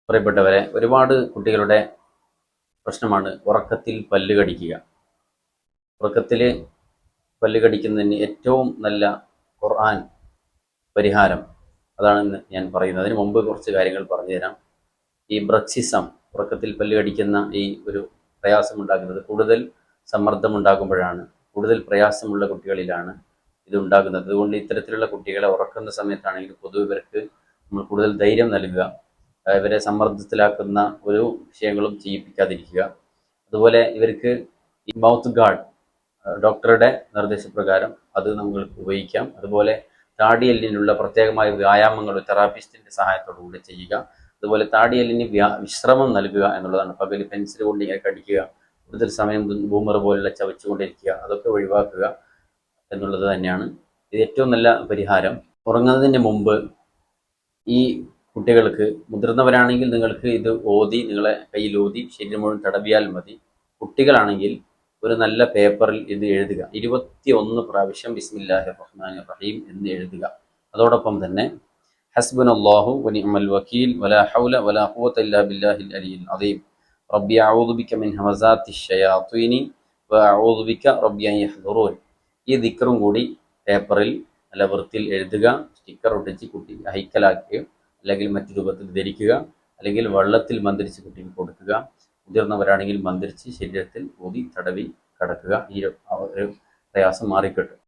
പ്രിയപ്പെട്ടവരെ, ഒരുപാട് കുട്ടികളുടെ പ്രശ്നമാണ് ഉറക്കത്തിൽ പല്ല് കടിക്കുക. ഉറക്കത്തിൽ പല്ല് കടിക്കുന്നതിന് ഏറ്റവും നല്ല ഖുർആൻ പരിഹാരം അതാണെന്ന് ഞാൻ പറയുന്നത്. അതിന് മുമ്പ് കുറച്ച് കാര്യങ്ങൾ പറഞ്ഞുതരാം. ഈ ബ്രക്സിസം, ഉറക്കത്തിൽ പല്ല് കടിക്കുന്ന ഈ ഒരു പ്രയാസമുണ്ടാക്കുന്നത് കൂടുതൽ സമ്മർദ്ദമുണ്ടാകുമ്പോഴാണ്, കൂടുതൽ പ്രയാസമുള്ള കുട്ടികളിലാണ് ഇതുണ്ടാകുന്നത്. അതുകൊണ്ട് ഇത്തരത്തിലുള്ള കുട്ടികളെ ഉറക്കുന്ന സമയത്താണെങ്കിൽ പൊതുവെ ഇവർക്ക് നമ്മൾ കൂടുതൽ ധൈര്യം നൽകുക, ഇവരെ സമ്മർദ്ദത്തിലാക്കുന്ന ഒരു വിഷയങ്ങളും ചെയ്യിപ്പിക്കാതിരിക്കുക. അതുപോലെ ഇവർക്ക് ഈ മൗത്ത് ഗാർഡ് ഡോക്ടറുടെ നിർദ്ദേശപ്രകാരം അത് നമുക്ക് ഉപയോഗിക്കാം. അതുപോലെ താടിയെല്ലിനുള്ള പ്രത്യേകമായ വ്യായാമങ്ങൾ തെറാപ്പിസ്റ്റിൻ്റെ സഹായത്തോടുകൂടി ചെയ്യുക. അതുപോലെ താടിയെല്ലിന് വിശ്രമം നൽകുക എന്നുള്ളതാണ്. പകൽ പെൻസിൽ കൊണ്ട് ഇങ്ങനെ കടിക്കുക, കൂടുതൽ സമയം ബൂമർ പോലുള്ള ചവച്ചുകൊണ്ടിരിക്കുക, അതൊക്കെ ഒഴിവാക്കുക എന്നുള്ളത് തന്നെയാണ് ഇത് ഏറ്റവും നല്ല പരിഹാരം. ഉറങ്ങുന്നതിന് മുമ്പ് ഈ കുട്ടികൾക്ക്, മുതിർന്നവരാണെങ്കിൽ നിങ്ങൾക്ക് ഇത് ഓതി നിങ്ങളെ കയ്യിൽ ഓതി ശരീരം മുഴുവൻ തടവിയാൽ മതി. കുട്ടികളാണെങ്കിൽ ഒരു നല്ല പേപ്പറിൽ ഇത് എഴുതുക. 21 പ്രാവശ്യം ബിസ്മില്ലാഹിർ റഹ്മാനിർ റഹീം എന്ന് എഴുതുക. അതോടൊപ്പം തന്നെ ഹസ്ബുനല്ലാഹു വനിഅമൽ വക്കീൽ വലാ ഹൗല വലാ ഖുവത ഇല്ലാ ബില്ലാഹിൽ അലിയിൽ അദീം റബ്ബി അഊദു ബിക മിൻ ഹമസാത്തിശ് ശയാത്വീനി വഅഊദു ബിക റബ്ബി അൻ യഹ്ദുറൂൻ. ഈ ദിക്റും കൂടി പേപ്പറിൽ നല്ല വൃത്തിയിൽ എഴുതുക, സ്റ്റിക്കർ ഒട്ടിച്ച് കുട്ടി ഹൈക്കലാക്കുകയോ അല്ലെങ്കിൽ മറ്റു രൂപത്തിൽ ധരിക്കുക, അല്ലെങ്കിൽ വെള്ളത്തിൽ മന്ത്രിച്ച് കുട്ടിക്ക് കൊടുക്കുക. മുതിർന്നവരാണെങ്കിൽ മന്ത്രിച്ച് ശരീരത്തിൽ ഊതി തടവി കിടക്കുക. ഈ ഒരു പ്രയാസം മാറിക്കിട്ടും.